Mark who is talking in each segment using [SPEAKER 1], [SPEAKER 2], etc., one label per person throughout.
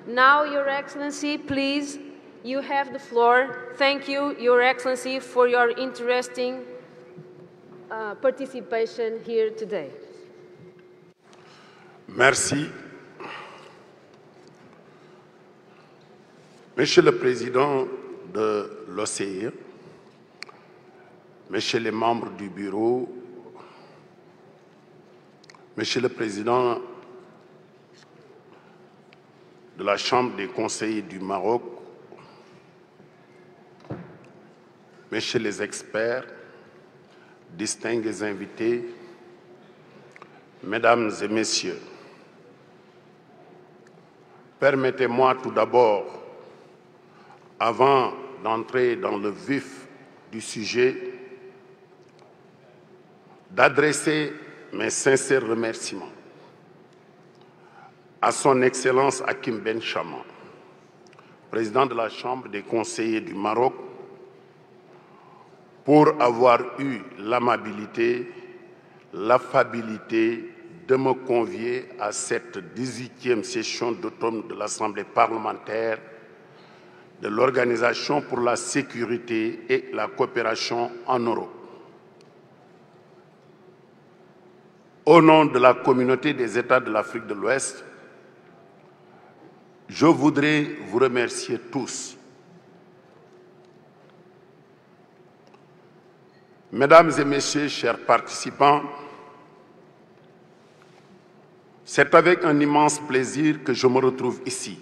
[SPEAKER 1] Now, Your Excellency, please, you have the floor. Thank you, Your Excellency, for your interesting participation here today.
[SPEAKER 2] Merci. Monsieur le Président de l'OCE, Messieurs les membres du Bureau, Monsieur le Président de la Chambre des conseillers du Maroc, Messieurs les experts, distingués invités, Mesdames et Messieurs, permettez-moi tout d'abord, avant d'entrer dans le vif du sujet, d'adresser mes sincères remerciements à son Excellence Hakim Ben Chamma, président de la Chambre des conseillers du Maroc, pour avoir eu l'amabilité, l'affabilité de me convier à cette 18e session d'automne de l'Assemblée parlementaire de l'Organisation pour la sécurité et la coopération en Europe. Au nom de la communauté des États de l'Afrique de l'Ouest, je voudrais vous remercier tous. Mesdames et Messieurs, chers participants, c'est avec un immense plaisir que je me retrouve ici,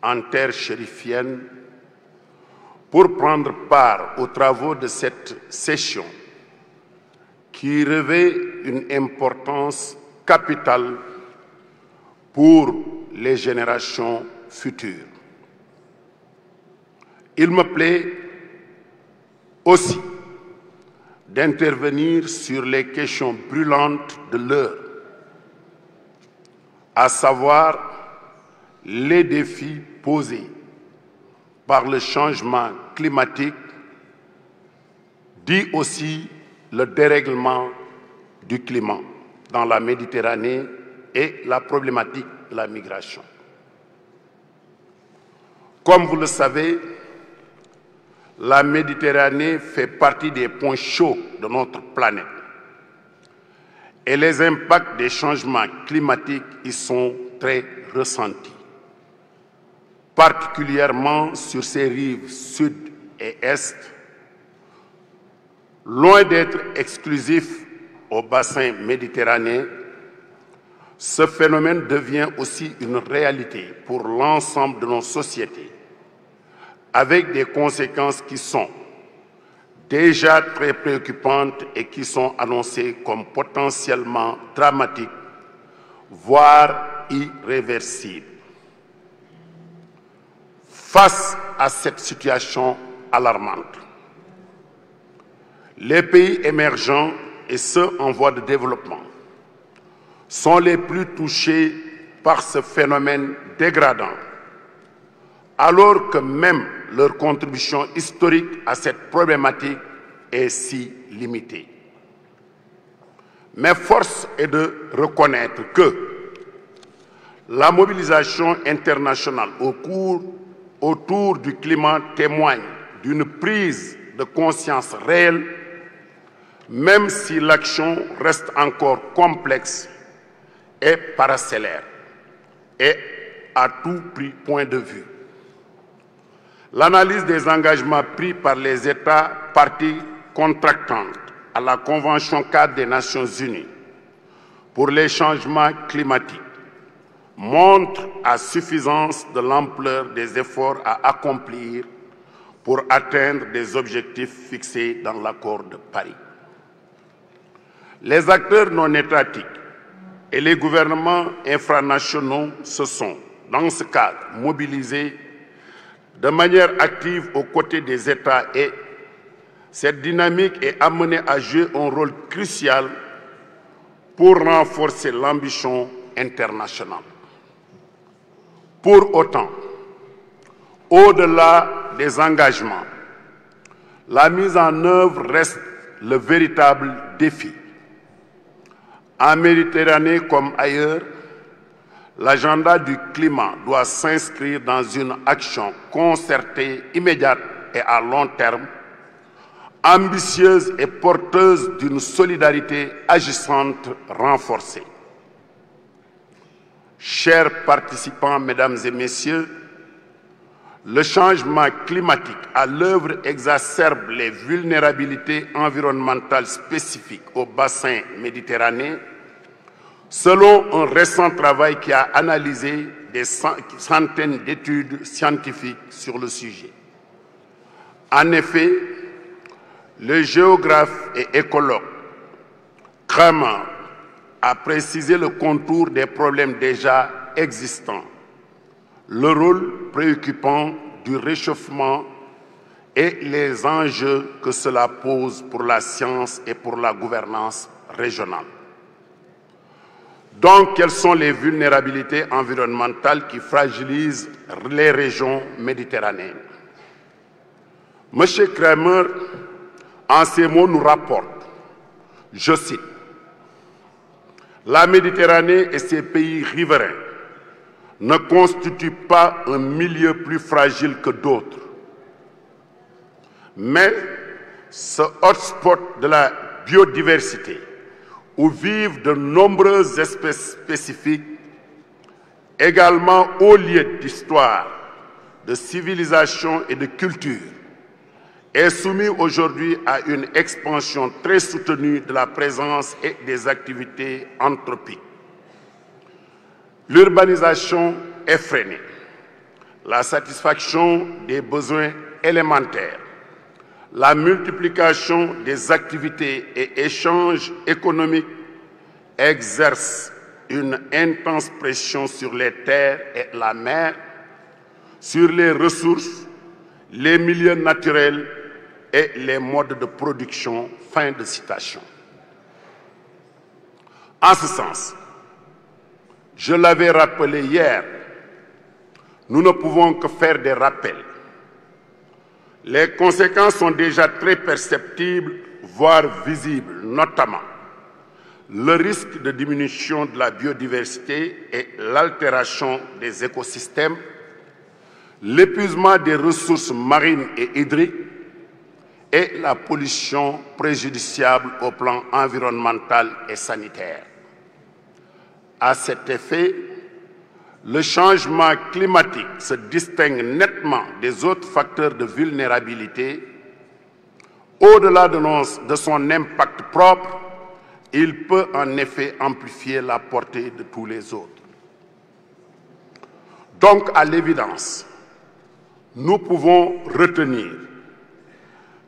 [SPEAKER 2] en terre chérifienne, pour prendre part aux travaux de cette session qui revêt une importance capitale pour les générations futures. Il me plaît aussi d'intervenir sur les questions brûlantes de l'heure, à savoir les défis posés par le changement climatique, dit aussi le dérèglement du climat dans la Méditerranée et la problématique de la migration. Comme vous le savez, la Méditerranée fait partie des points chauds de notre planète et les impacts des changements climatiques y sont très ressentis, particulièrement sur ses rives sud et est. Loin d'être exclusif au bassin méditerranéen, ce phénomène devient aussi une réalité pour l'ensemble de nos sociétés, avec des conséquences qui sont déjà très préoccupantes et qui sont annoncées comme potentiellement dramatiques, voire irréversibles. Face à cette situation alarmante, les pays émergents et ceux en voie de développement sont les plus touchés par ce phénomène dégradant, alors que même leur contribution historique à cette problématique est si limitée. Mais force est de reconnaître que la mobilisation internationale autour du climat témoigne d'une prise de conscience réelle, même si l'action reste encore complexe et parcellaire, et à tout point de vue. L'analyse des engagements pris par les États parties contractantes à la Convention cadre des Nations Unies pour les changements climatiques montre à suffisance de l'ampleur des efforts à accomplir pour atteindre des objectifs fixés dans l'accord de Paris. Les acteurs non étatiques et les gouvernements infranationaux se sont, dans ce cadre, mobilisés de manière active aux côtés des États et cette dynamique est amenée à jouer un rôle crucial pour renforcer l'ambition internationale. Pour autant, au-delà des engagements, la mise en œuvre reste le véritable défi. En Méditerranée comme ailleurs, l'agenda du climat doit s'inscrire dans une action concertée, immédiate et à long terme, ambitieuse et porteuse d'une solidarité agissante renforcée. Chers participants, mesdames et messieurs, le changement climatique à l'œuvre exacerbe les vulnérabilités environnementales spécifiques au bassin méditerranéen, selon un récent travail qui a analysé des centaines d'études scientifiques sur le sujet. En effet, le géographe et écologue Kramer a précisé le contour des problèmes déjà existants, le rôle préoccupant du réchauffement et les enjeux que cela pose pour la science et pour la gouvernance régionale. Donc, quelles sont les vulnérabilités environnementales qui fragilisent les régions méditerranéennes? M. Kramer, en ces mots, nous rapporte, je cite, « La Méditerranée et ses pays riverains ne constituent pas un milieu plus fragile que d'autres. Mais ce hotspot de la biodiversité, où vivent de nombreuses espèces spécifiques, également haut lieu d'histoire, de civilisation et de culture, est soumis aujourd'hui à une expansion très soutenue de la présence et des activités anthropiques. L'urbanisation est freinée, la satisfaction des besoins élémentaires, la multiplication des activités et échanges économiques exercent une intense pression sur les terres et la mer, sur les ressources, les milieux naturels et les modes de production. » Fin de citation. En ce sens, je l'avais rappelé hier, nous ne pouvons que faire des rappels. Les conséquences sont déjà très perceptibles, voire visibles, notamment le risque de diminution de la biodiversité et l'altération des écosystèmes, l'épuisement des ressources marines et hydriques et la pollution préjudiciable au plan environnemental et sanitaire. À cet effet, le changement climatique se distingue nettement des autres facteurs de vulnérabilité. Au-delà de son impact propre, il peut en effet amplifier la portée de tous les autres. Donc, à l'évidence, nous pouvons retenir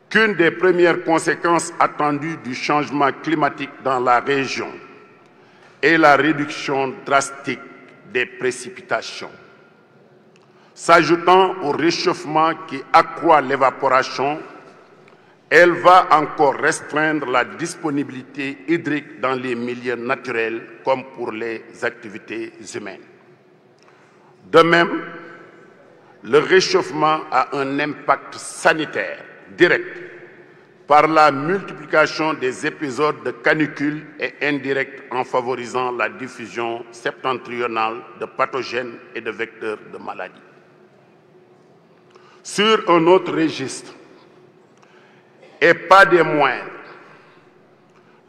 [SPEAKER 2] qu'une des premières conséquences attendues du changement climatique dans la région est la réduction drastique des précipitations. S'ajoutant au réchauffement qui accroît l'évaporation, elle va encore restreindre la disponibilité hydrique dans les milieux naturels comme pour les activités humaines. De même, le réchauffement a un impact sanitaire direct par la multiplication des épisodes de canicule et indirect en favorisant la diffusion septentrionale de pathogènes et de vecteurs de maladies. Sur un autre registre, et pas des moindres,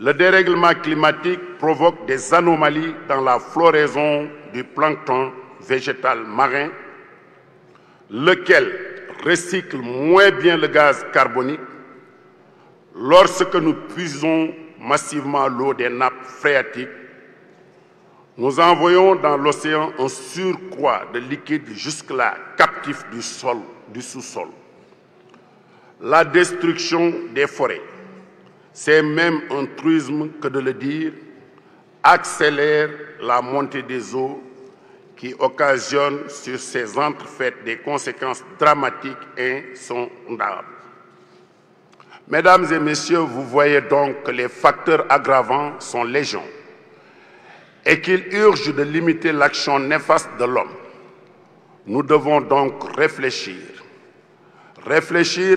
[SPEAKER 2] le dérèglement climatique provoque des anomalies dans la floraison du plancton végétal marin, lequel recycle moins bien le gaz carbonique. Lorsque nous puisons massivement l'eau des nappes phréatiques, nous envoyons dans l'océan un surcroît de liquide jusque-là captif du sous-sol. La destruction des forêts, c'est même un truisme que de le dire, accélère la montée des eaux qui occasionne sur ces entrefaites des conséquences dramatiques et insondables. Mesdames et messieurs, vous voyez donc que les facteurs aggravants sont légion et qu'il urge de limiter l'action néfaste de l'homme. Nous devons donc réfléchir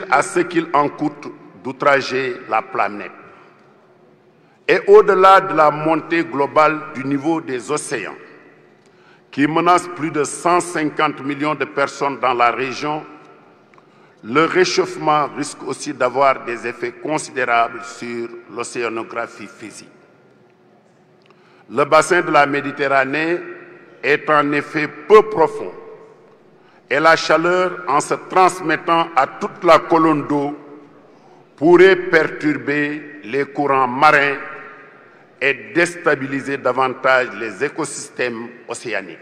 [SPEAKER 2] à ce qu'il en coûte d'outrager la planète. Et au-delà de la montée globale du niveau des océans, qui menace plus de 150 millions de personnes dans la région, le réchauffement risque aussi d'avoir des effets considérables sur l'océanographie physique. Le bassin de la Méditerranée est en effet peu profond et la chaleur, en se transmettant à toute la colonne d'eau, pourrait perturber les courants marins et déstabiliser davantage les écosystèmes océaniques.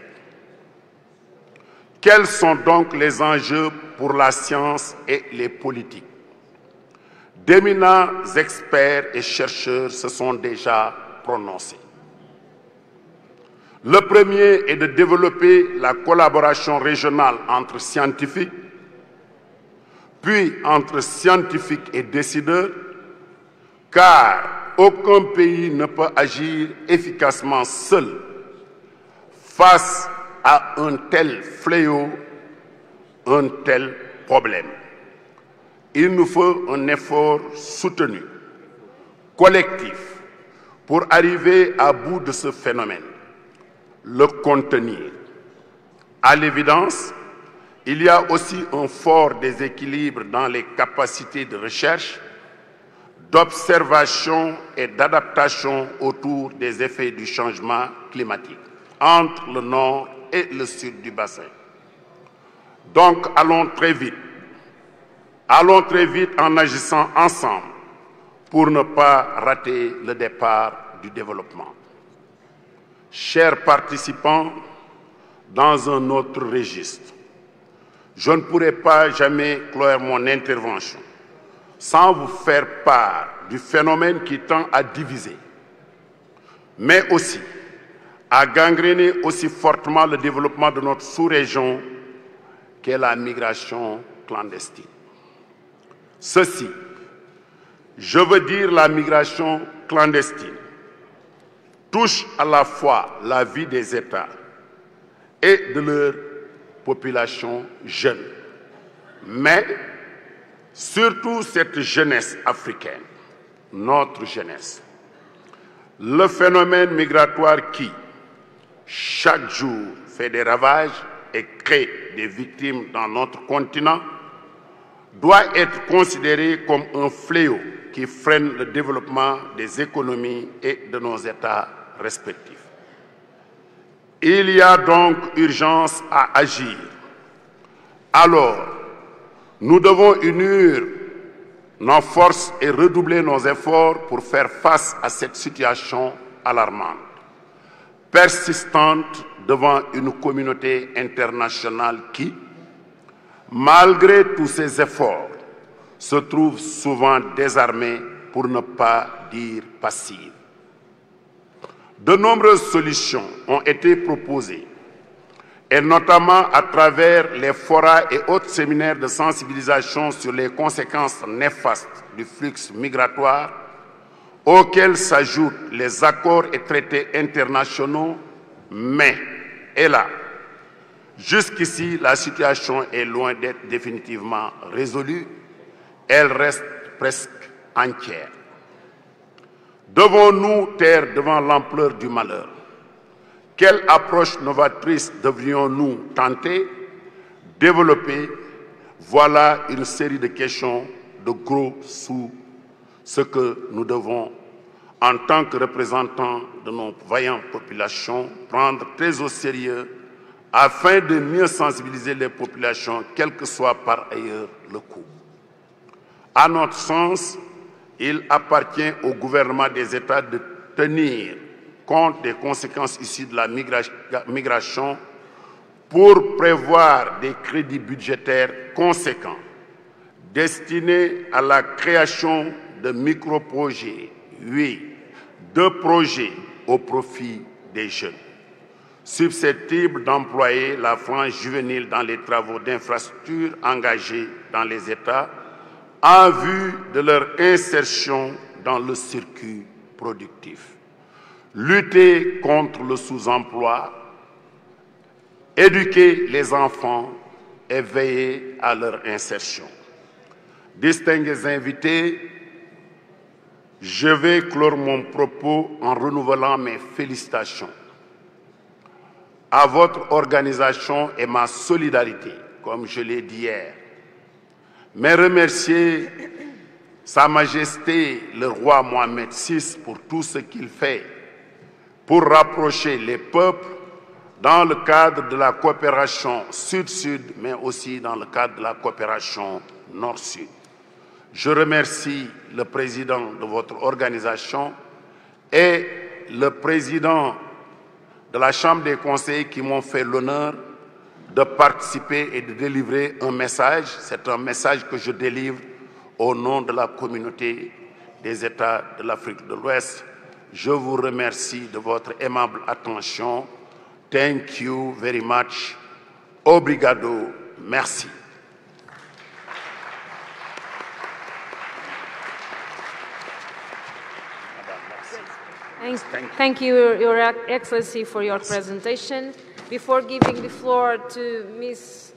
[SPEAKER 2] Quels sont donc les enjeux pour la science et les politiques? D'éminents experts et chercheurs se sont déjà prononcés. Le premier est de développer la collaboration régionale entre scientifiques, puis entre scientifiques et décideurs, car aucun pays ne peut agir efficacement seul face à un tel fléau, un tel problème. Il nous faut un effort soutenu, collectif, pour arriver à bout de ce phénomène, le contenir. À l'évidence, il y a aussi un fort déséquilibre dans les capacités de recherche, d'observation et d'adaptation autour des effets du changement climatique entre le nord et le sud du bassin. Donc, allons très vite en agissant ensemble pour ne pas rater le départ du développement. Chers participants, dans un autre registre, je ne pourrai pas jamais clore mon intervention sans vous faire part du phénomène qui tend à diviser, mais aussi à gangréner aussi fortement le développement de notre sous-région qu'est la migration clandestine. Ceci, je veux dire la migration clandestine, touche à la fois la vie des États et de leur population jeune, mais surtout cette jeunesse africaine, notre jeunesse. Le phénomène migratoire qui, chaque jour, fait des ravages et crée des victimes dans notre continent, doit être considéré comme un fléau qui freine le développement des économies et de nos États respectifs. Il y a donc urgence à agir. Alors, nous devons unir nos forces et redoubler nos efforts pour faire face à cette situation alarmante, persistante devant une communauté internationale qui, malgré tous ces efforts, se trouve souvent désarmée, pour ne pas dire passive. De nombreuses solutions ont été proposées, et notamment à travers les forats et autres séminaires de sensibilisation sur les conséquences néfastes du flux migratoire, auxquels s'ajoutent les accords et traités internationaux, mais, hélas, jusqu'ici, la situation est loin d'être définitivement résolue, elle reste presque entière. Devons-nous taire devant l'ampleur du malheur? Quelle approche novatrice devrions-nous tenter, développer? Voilà une série de questions de gros sous ce que nous devons, en tant que représentants de nos vaillantes populations, prendre très au sérieux afin de mieux sensibiliser les populations, quel que soit par ailleurs le coût. À notre sens, il appartient au gouvernement des États de tenir compte des conséquences issues de la migration pour prévoir des crédits budgétaires conséquents destinés à la création de micro-projets, oui, de projets au profit des jeunes, susceptibles d'employer la frange juvénile dans les travaux d'infrastructure engagés dans les États en vue de leur insertion dans le circuit productif. Lutter contre le sous-emploi, éduquer les enfants et veiller à leur insertion. Distingués invités, je vais clore mon propos en renouvelant mes félicitations à votre organisation et ma solidarité, comme je l'ai dit hier. Mais remercier Sa Majesté le roi Mohamed VI pour tout ce qu'il fait pour rapprocher les peuples dans le cadre de la coopération Sud-Sud, mais aussi dans le cadre de la coopération Nord-Sud. Je remercie le président de votre organisation et le président de la Chambre des conseillers qui m'ont fait l'honneur de participer et de délivrer un message. C'est un message que je délivre au nom de la communauté des États de l'Afrique de l'Ouest. Je vous remercie de votre aimable attention. Thank you very much. Obrigado. Merci.
[SPEAKER 1] Thank you, Your Excellency, for your presentation. Before giving the floor to Ms.